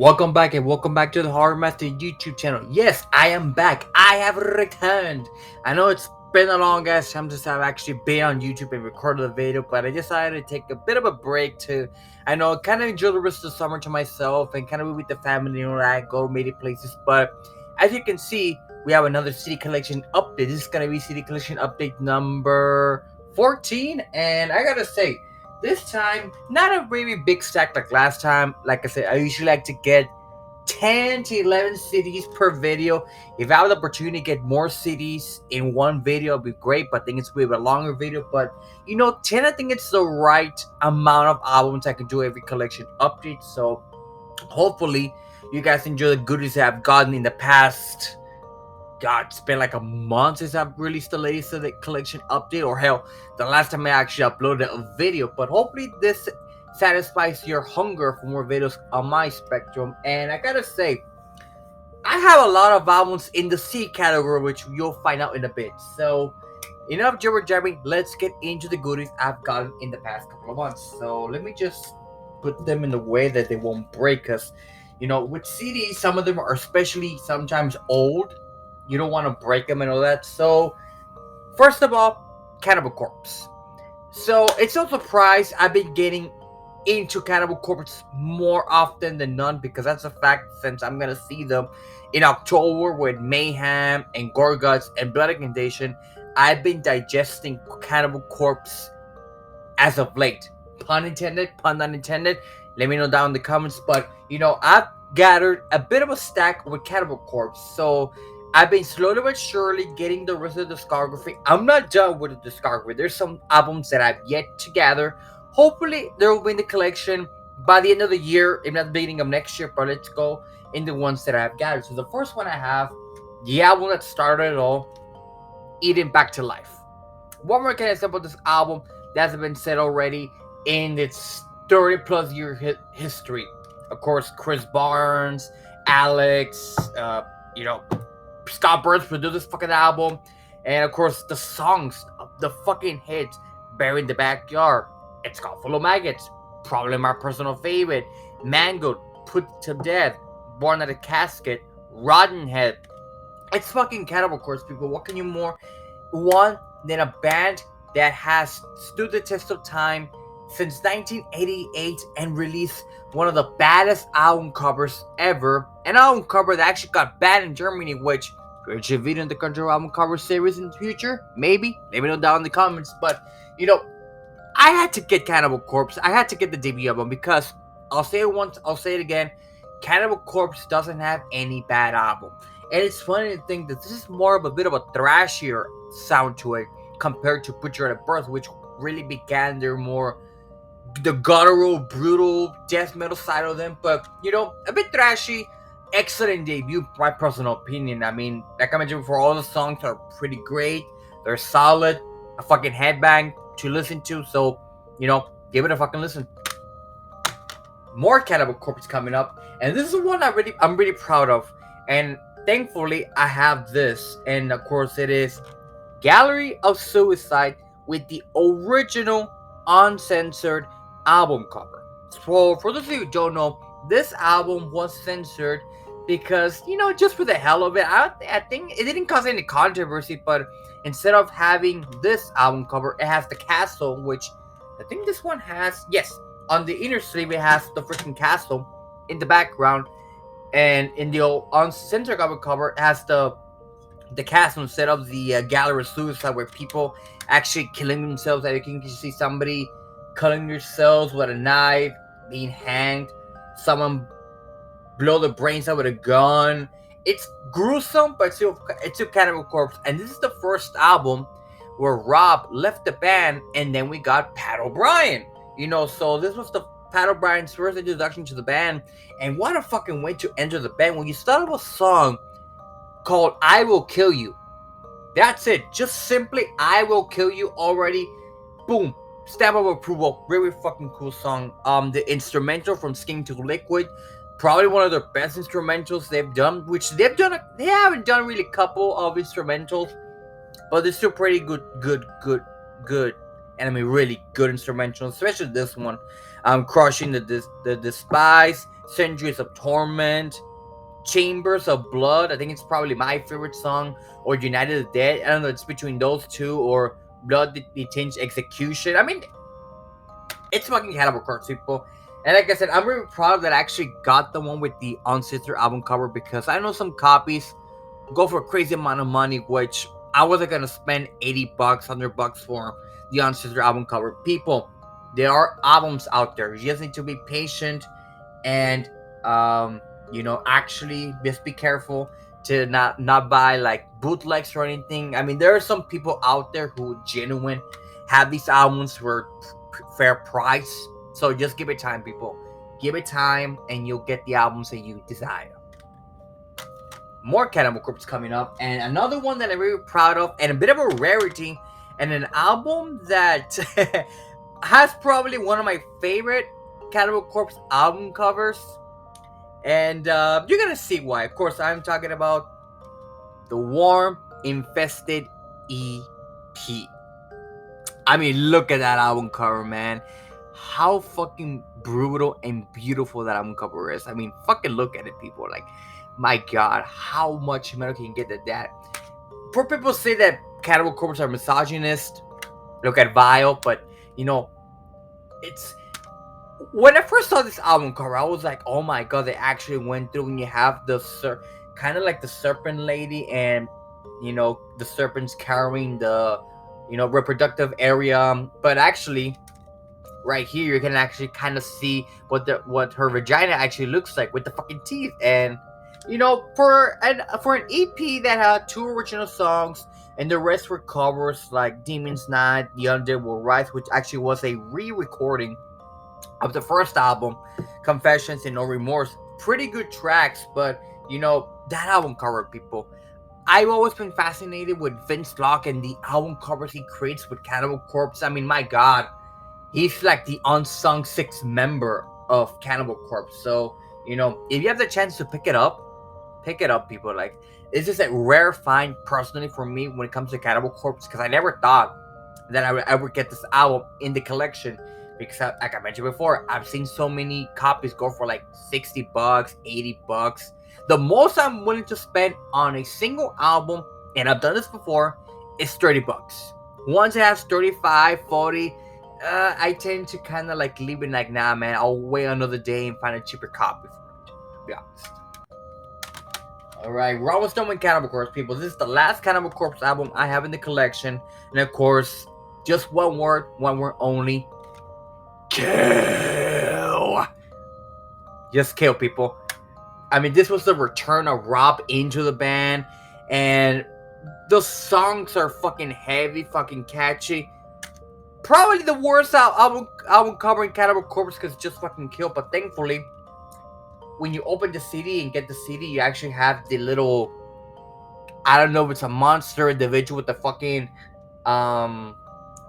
Welcome back and welcome back to the Horror Master YouTube channel. Yes, I am back. I have returned. I know it's been a long ass time since I've actually been on YouTube and recorded a video, but I decided to take a bit of a break to, I know, kind of enjoy the rest of the summer to myself and kind of be with the family, go to many places. But as you can see, we have another City Collection update. This is going to be City Collection update number 14, and I gotta say, this time, not a very big stack like last time. Like I said, I usually like to get 10 to 11 cities per video. If I have the opportunity to get more cities in one video, it'd be great, but I think it's a bit of a longer video. But, 10, I think it's the right amount of albums I can do every collection update. So, hopefully, you guys enjoy the goodies I've gotten in the past. God, it's been like a month since I've released the latest of the collection update, or hell, the last time I actually uploaded a video. But hopefully this satisfies your hunger for more videos on my spectrum. And I gotta say, I have a lot of albums in the C category, which you'll find out in a bit. So, enough jibber jabbering, let's get into the goodies I've gotten in the past couple of months. So let me just put them in a way that they won't break us. With CDs, some of them are especially sometimes old. You don't want to break them and all that. So, first of all, Cannibal Corpse. So, it's no surprise I've been getting into Cannibal Corpse more often than none, because that's a fact, since I'm going to see them in October with Mayhem and Gorguts and Blood Incantation. I've been digesting Cannibal Corpse as of late. Pun intended, pun not intended. Let me know down in the comments. But, I've gathered a bit of a stack with Cannibal Corpse. So, I've been slowly but surely getting the rest of the discography. I'm not done with the discography. There's some albums that I've yet to gather. Hopefully, there will be in the collection by the end of the year, if not the beginning of next year. But let's go in the ones that I've gathered. So the first one I have, the album that started it all, Eden Back to Life. What more can I say about this album that has been said already in its 30 plus year history? Of course, Chris Barnes, Alex, Scott Burns produced this fucking album, and of course the songs, the fucking hits, Buried in the Backyard, It's Got Full of Maggots, probably my personal favorite, Mangled, Put to Death, Born at a Casket, Rotten Head. It's fucking Cannibal Corpse, people. What can you more want than a band that has stood the test of time since 1988 and released one of the baddest album covers ever? An album cover that actually got banned in Germany, which could you video in the Control album cover series in the future? Maybe. Let me know down in the comments. But, I had to get Cannibal Corpse. I had to get the debut album because, I'll say it once, I'll say it again, Cannibal Corpse doesn't have any bad album. And it's funny to think that this is more of a bit of a thrashier sound to it compared to Put You at Birth, which really began their more the guttural, brutal death metal side of them. But, a bit thrashy. Excellent debut, my personal opinion. I mean, like I mentioned before, all the songs are pretty great. They're solid. A fucking headbang to listen to. So, give it a fucking listen. More Cannibal Corpse coming up, and this is one I'm really proud of. And thankfully, I have this, and of course, it is Gallery of Suicide with the original uncensored album cover. So, for those of you who don't know, this album was censored because, just for the hell of it. I think it didn't cause any controversy, but instead of having this album cover, it has the castle, which I think this one has, yes, on the inner sleeve, it has the freaking castle in the background, and in the old uncensored cover, it has the castle instead of the Gallery of Suicide, where people actually killing themselves. Like, you can see somebody cutting themselves with a knife, being hanged, someone blow the brains out with a gun. It's gruesome, but it's still Cannibal Corpse. And this is the first album where Rob left the band, and then we got Pat O'Brien. So this was the Pat O'Brien's first introduction to the band. And what a fucking way to enter the band when you start with a song called I Will Kill You. That's it. Just simply I Will Kill You already. Boom. Stamp of approval. Really fucking cool song. The instrumental from Skin to Liquid, probably one of their best instrumentals they've done, which they haven't done really a couple of instrumentals, but they're still pretty good. and I mean really good instrumental, especially this one. Crushing the Despise, Centuries of Torment, Chambers of Blood. I think it's probably my favorite song, or United of the Dead. I don't know, it's between those two, or Blood the Tinged Execution. I mean, it's fucking Cannibal Corpse, people. And like I said, I'm really proud that I actually got the one with the Uncensored album cover, because I know some copies go for a crazy amount of money, which I wasn't gonna spend $80, $100 for the Uncensored album cover. People, there are albums out there. You just need to be patient and actually just be careful to not buy like bootlegs or anything. I mean, there are some people out there who genuine have these albums for fair price. So just give it time, people. Give it time, and you'll get the albums that you desire. More Cannibal Corpse coming up, and another one that I'm really proud of, and a bit of a rarity, and an album that has probably one of my favorite Cannibal Corpse album covers. And you're gonna see why. Of course, I'm talking about the Worm Infested EP. I mean, look at that album cover, man. How fucking brutal and beautiful that album cover is. I mean, fucking look at it, people. Like, my God, how much metal can you get at that? For people say that Cannibal Corpse are misogynist, look at Vile, but it's. When I first saw this album cover, I was like, oh my God, they actually went through, and you have the kind of like the serpent lady, and the serpents carrying the reproductive area, but actually right here you can actually kind of see what her vagina actually looks like with the fucking teeth. And for an EP that had 2 original songs and the rest were covers like Demon's Night, The Undead Will Rise, which actually was a re-recording of the first album, Confessions and No Remorse. Pretty good tracks, but that album cover, people. I've always been fascinated with Vince Locke and the album covers he creates with Cannibal Corpse. I mean, my God, he's like the unsung 6th member of Cannibal Corpse. So, if you have the chance to pick it up, people. Like, it's just a rare find personally for me when it comes to Cannibal Corpse, because I never thought that I would ever get this album in the collection. Because, like I mentioned before, I've seen so many copies go for like $60, $80. The most I'm willing to spend on a single album, and I've done this before, is $30. Once it has 35, 40, I tend to kind of like leave it like, nah, man, I'll wait another day and find a cheaper copy for it, to be honest. Alright, we're almost done with Cannibal Corpse, people. This is the last Cannibal Corpse album I have in the collection. And of course, just one word only. Kill. Just kill, people. I mean, this was the return of Rob into the band, and the songs are fucking heavy, fucking catchy. Probably the worst album covering Cannibal Corpse, because it's just fucking kill. But thankfully, when you open the CD and get the CD, you actually have the little, I don't know if it's a monster individual with the fucking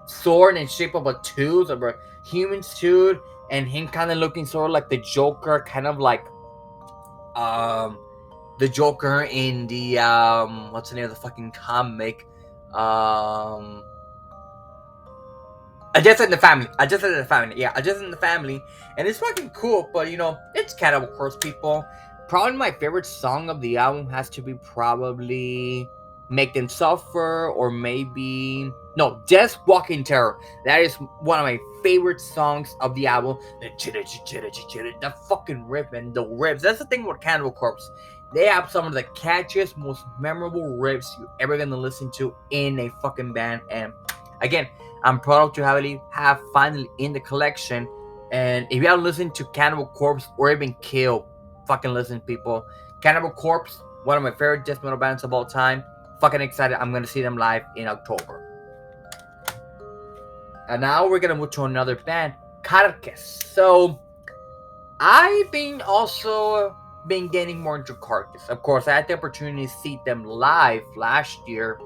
sword in shape of a tooth, or a human's tooth, and him kind of looking sort of like the Joker, kind of like the Joker in the what's the name of the fucking comic? A Death in the Family. Yeah, A Death in the Family. And it's fucking cool, but it's Cannibal Corpse, people. Probably my favorite song of the album has to be probably Make Them Suffer, or maybe Death's Walking Terror. That is one of my favorite songs of the album. The fucking riff and the riffs. That's the thing with Cannibal Corpse. They have some of the catchiest, most memorable riffs you're ever gonna listen to in a fucking band. And again, I'm proud to have finally in the collection. And if you haven't listened to Cannibal Corpse or even Kill, fucking listen, people. Cannibal Corpse, one of my favorite death metal bands of all time. Fucking excited. I'm gonna see them live in October. And now we're gonna move to another band, Carcass. So I've been getting more into Carcass. Of course, I had the opportunity to see them live last year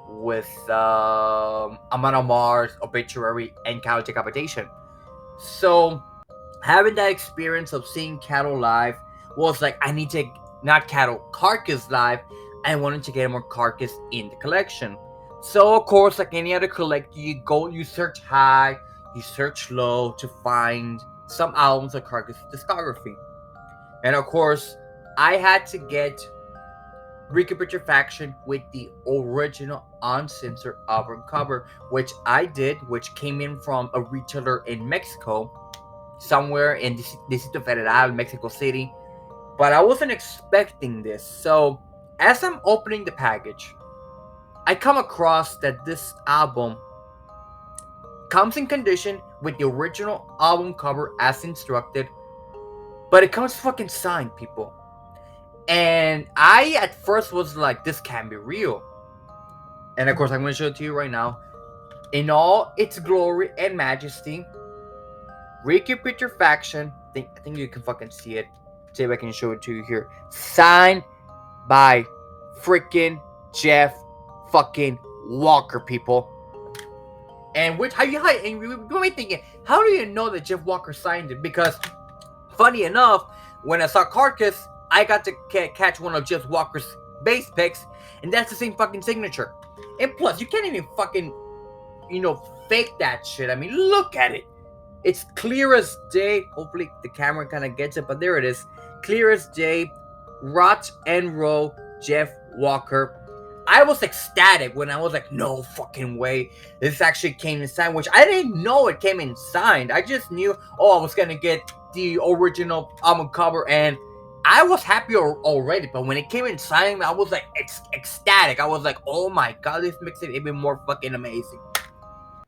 with Amon Amarth, Obituary, and Cattle Decapitation. So having that experience of seeing Cattle live was like, I need to, not Cattle, Carcass live. I wanted to get more Carcass in the collection. So of course, like any other collector, you search high, you search low to find some albums of Carcass discography. And of course, I had to get Ricky Faction with the original uncensored album cover, which I did, which came in from a retailer in Mexico, somewhere in Distrito Federal, Mexico City. But I wasn't expecting this. So as I'm opening the package, I come across that this album comes in condition with the original album cover as instructed, but it comes fucking signed, people. And I at first was like, this can't be real. And of course, I'm going to show it to you right now. In all its glory and majesty, Ricky Faction, I think you can fucking see it. See if I can show it to you here. Signed by freaking Jeff fucking Walker, people. And which how you might thinking, how do you know that Jeff Walker signed it? Because funny enough, when I saw Carcass, I got to catch one of Jeff Walker's bass picks, and that's the same fucking signature. And plus, you can't even fucking, fake that shit. I mean, look at it. It's clear as day. Hopefully the camera kind of gets it, but there it is. Clear as day. Rot and Roll, Jeff Walker. I was ecstatic when I was like, no fucking way. This actually came in signed, which I didn't know it came in signed. I just knew, I was going to get the original album cover, and I was happy already. But when it came in signed, I was like, ecstatic. I was like, oh my god, this makes it even more fucking amazing.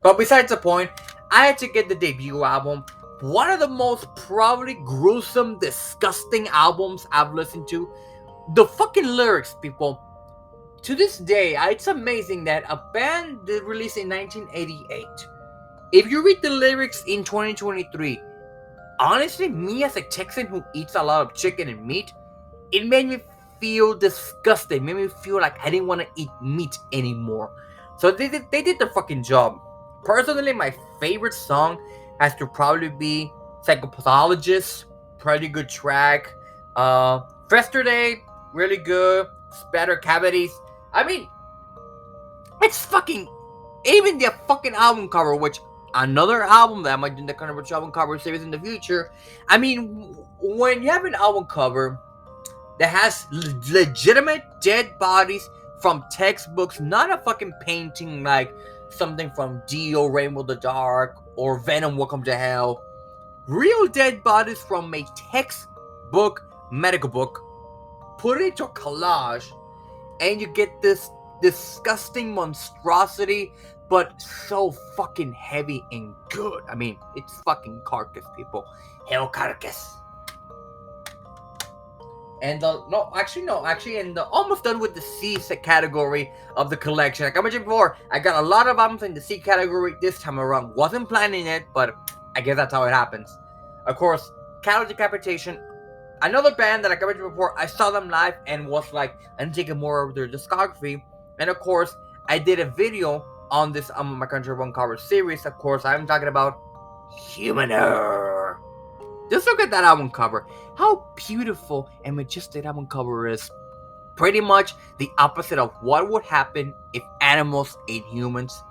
But besides the point, I had to get the debut album. One of the most probably gruesome, disgusting albums I've listened to. The fucking lyrics, people. To this day, it's amazing that a band that released in 1988, if you read the lyrics in 2023, honestly, me as a Texan who eats a lot of chicken and meat, it made me feel disgusted. It made me feel like I didn't want to eat meat anymore. So they did their fucking job. Personally, my favorite song has to probably be Psychopathologist. Pretty good track. Yesterday, really good. Spatter Cavities. I mean, it's fucking... Even the fucking album cover, which... Another album that I might do the kind of album cover series in the future. I mean, when you have an album cover that has legitimate dead bodies from textbooks, not a fucking painting like something from Dio, Rainbow the Dark, or Venom, Welcome to Hell. Real dead bodies from a textbook, medical book, put it into a collage, and you get this disgusting monstrosity, but so fucking heavy and good. I mean, it's fucking Carcass, people. Hell Carcass. And and almost done with the C category of the collection. Like I mentioned before, I got a lot of albums in the C category this time around. Wasn't planning it, but I guess that's how it happens. Of course, Cattle Decapitation, another band that I mentioned before, I saw them live and was like, I'm taking more of their discography. And of course, I did a video on this My Country One cover series. Of course, I'm talking about Humaner. Just look at that album cover. How beautiful and majestic that album cover is. Pretty much the opposite of what would happen if animals ate humans.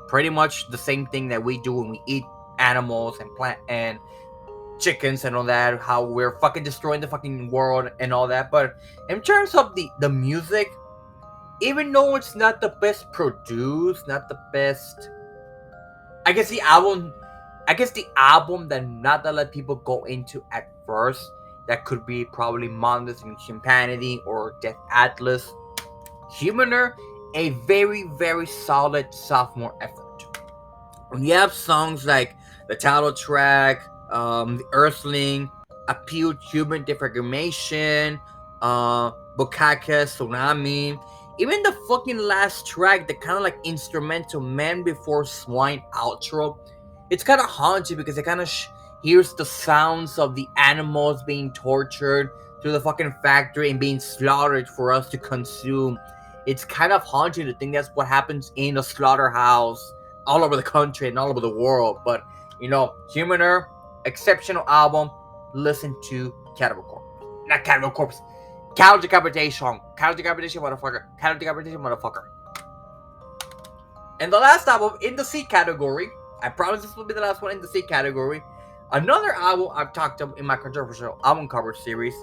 Pretty much the same thing that we do when we eat animals and plant and chickens and all that. How we're fucking destroying the fucking world and all that. But in terms of the music, even though it's not the best produced, not the best, I guess the album that not a lot of people go into at first, that could be probably Monolith and Humanity or Death Atlas. Humaner, a very, very solid sophomore effort. When you have songs like the title track, The Earthling, Appeal Human Deformation, Bukaka Tsunami, even the fucking last track, the kind of like instrumental Man Before Swine outro, it's kind of haunted because it kind of hears the sounds of the animals being tortured through the fucking factory and being slaughtered for us to consume. It's kind of haunting to think that's what happens in a slaughterhouse all over the country and all over the world. But, Humaner, exceptional album. Listen to Cannibal Corpse. Not Cannibal Corpse. Cattle Decapitation. Cattle Decapitation, motherfucker. Cattle Decapitation, motherfucker. And the last album in the C category, I promise this will be the last one in the C category. Another album I've talked about in my controversial album cover series,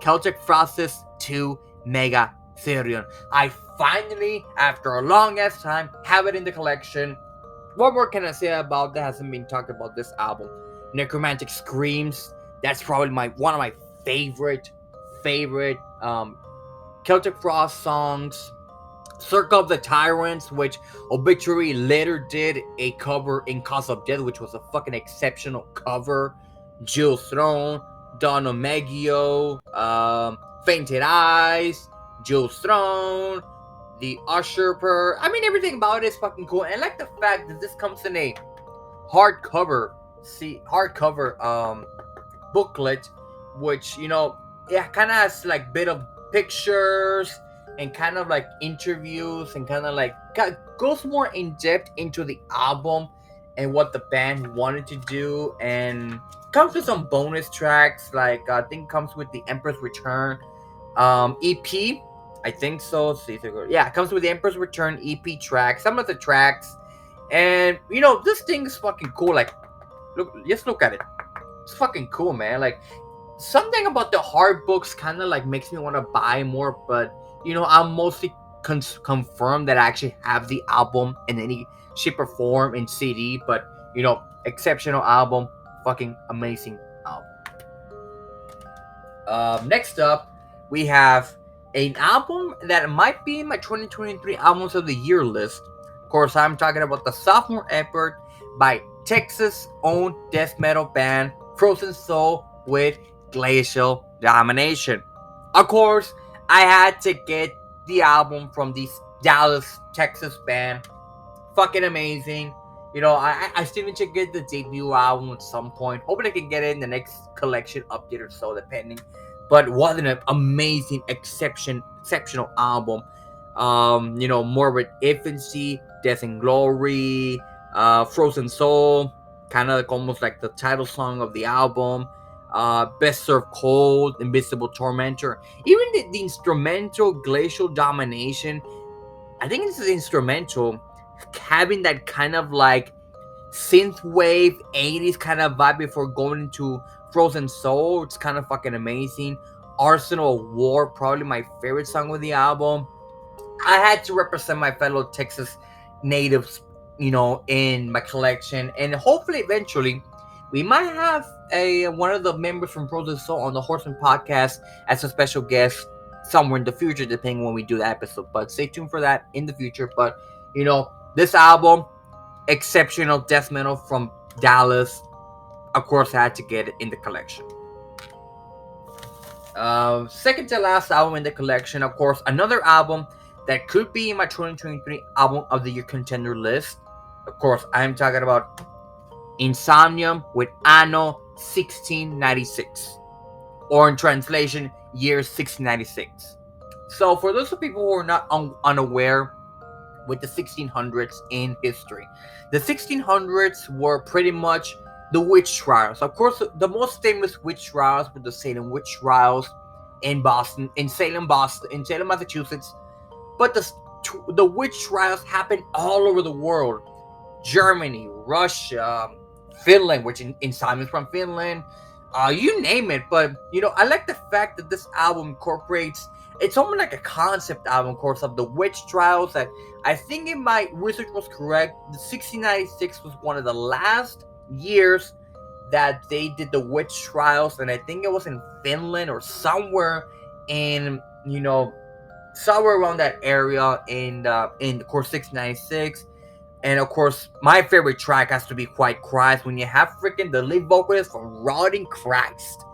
Celtic Frost's 2 Mega Therion. I finally, after a long ass time, have it in the collection. What more can I say about that hasn't been talked about this album? Necromantic Screams. That's probably one of my favorite Celtic Frost songs. Circle of the Tyrants, which Obituary later did a cover in Cause of Death, which was a fucking exceptional cover. Jill's Throne, Don Omegio, Fainted Eyes, Jill's Throne, The Usher. I mean, everything about it is fucking cool. And I like the fact that this comes in a hardcover booklet, which, you know, yeah, kind of has like bit of pictures and kind of like interviews and kind of like goes more in depth into the album and what the band wanted to do, and comes with some bonus tracks, like I think comes with the Emperor's Return EP. I think so. Yeah, it comes with the Emperor's Return EP track, some of the tracks, and you know, this thing is fucking cool. Like, just look at it. It's fucking cool, man. Like, something about the hard books kind of like makes me want to buy more, but you know, I'm mostly confirmed that I actually have the album in any shape or form in CD. But you know, exceptional album, fucking amazing album. Next up, we have an album that might be in my 2023 albums of the year list. Of course, I'm talking about the sophomore effort by Texas' own death metal band Frozen Soul with Glacial Domination. Of course, I had to get the album from this Dallas, Texas band. Fucking amazing. You know, I still need to get the debut album at some point. Hoping I can get it in the next collection update or so, depending. But what an amazing, exceptional album. You know, Morbid Infancy, Death and Glory, Frozen Soul, kind of like almost like the title song of the album. Best Served Cold, Invisible Tormentor. Even the instrumental Glacial Domination, I think it's the instrumental having that kind of like synthwave 80s kind of vibe before going into Frozen Soul. It's kind of fucking amazing. Arsenal of War, probably my favorite song of the album. I had to represent my fellow Texas natives, you know, in my collection, and hopefully eventually we might have one of the members from Frozen Soul on the Horseman podcast as a special guest somewhere in the future, depending when we do the episode. But stay tuned for that in the future. But you know, this album, exceptional death metal from Dallas. Of course, I had to get it in the collection. Second to last album in the collection, of course, another album that could be in my 2023 album of the year contender list. Of course, I'm talking about Insomnium with Anno 1696, or in translation, year 1696. So, for those of people who are not unaware with the 1600s in history, the 1600s were pretty much the witch trials. Of course, the most famous witch trials were the Salem witch trials in Boston, in Salem, Massachusetts. But the witch trials happened all over the world. Germany, Russia, Finland, which in Simon's from Finland, you name it. But you know, I like the fact that this album incorporates, it's almost like a concept album, of course, of the witch trials. That I think, if my research was correct, the 1696 was one of the last years that they did the witch trials, and I think it was in Finland or somewhere in, you know, somewhere around that area in of course 696. And of course, my favorite track has to be Quiet Christ, when you have freaking the lead vocalist from Rotting Christ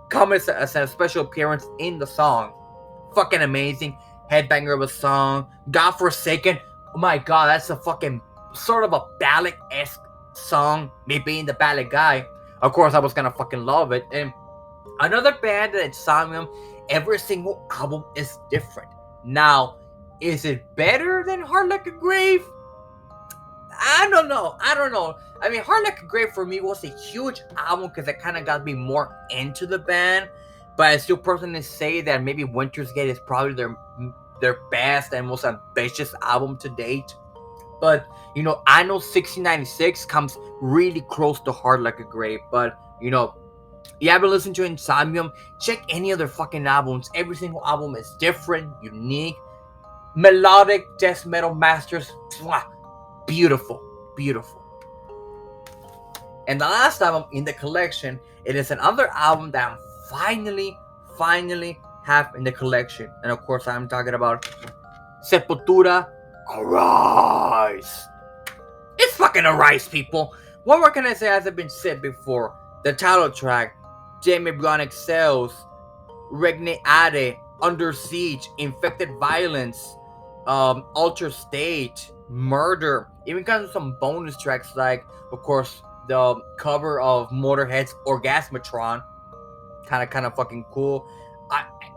come as a special appearance in the song. Fucking amazing. Headbanger of a song. Godforsaken. Oh my god, that's a fucking sort of a ballad-esque song. Me being the ballad guy, of course I was gonna fucking love it. And another band that Insomnium, every single album is different. Now, is it better than Hard Like a Grave? I don't know. I mean, Hard Like a Grave for me was a huge album because it kind of got me more into the band. But I still personally say that maybe Winter's Gate is probably their best and most ambitious album to date. But I know 1696 comes really close to Heart Like a Grave. But you haven't listened to Insomnium, check any other fucking albums. Every single album is different, unique, melodic death metal masters. Mwah, beautiful, beautiful. And the last album in the collection, it is another album that I'm finally have in the collection. And of course, I'm talking about Sepultura Arise. It's fucking Arise, people. What more can I say as I've been said before? The title track, Jamie Bionic Cells, Regne Ade, Under Siege, Infected Violence, Alter State, Murder, even kind of some bonus tracks like, of course, the cover of Motorhead's Orgasmatron, kind of fucking cool.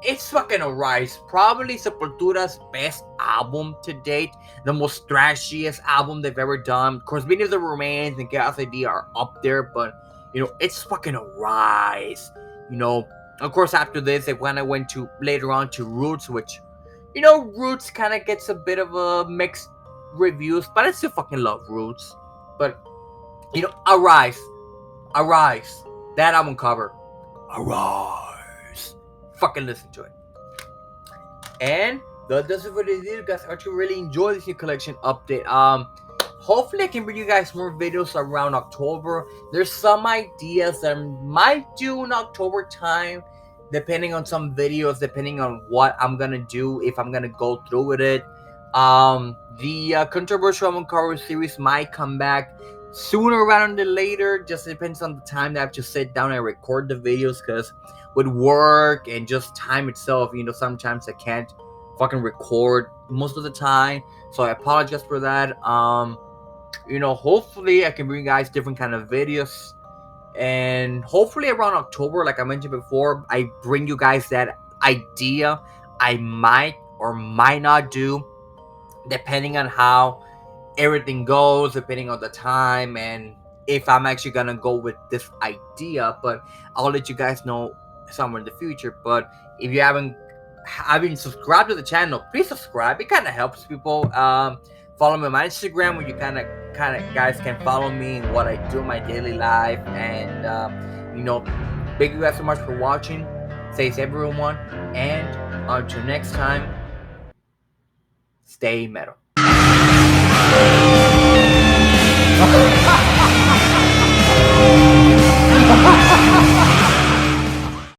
It's fucking Arise, probably Sepultura's best album to date, the most trashiest album they've ever done. Of course, Beneath the Remains and Chaos ID are up there, but it's fucking Arise. Of course, after this, I went to later on to Roots, which Roots kind of gets a bit of a mixed reviews, but I still fucking love Roots. But Arise, that album cover, Arise. Fucking listen to it. And that's it for this video, guys. I hope you really enjoy this new collection update. Hopefully I can bring you guys more videos around October. There's some ideas that I might do in October time, depending on some videos, depending on what I'm gonna do, if I'm gonna go through with it. The controversial album cover series might come back sooner rather than later. Just depends on the time that I have to sit down and record the videos, because with work and just time itself, sometimes I can't fucking record most of the time, so I apologize for that. Hopefully I can bring you guys different kind of videos, and hopefully around October, like I mentioned before, I bring you guys that idea I might or might not do, depending on how everything goes, depending on the time, and if I'm actually gonna go with this idea. But I'll let you guys know somewhere in the future. But if you haven't subscribed to the channel, please subscribe. It kind of helps people. Follow me on my Instagram, where you kind of guys can follow me and what I do in my daily life. And thank you guys so much for watching. Stay safe, everyone, and until next time, stay metal.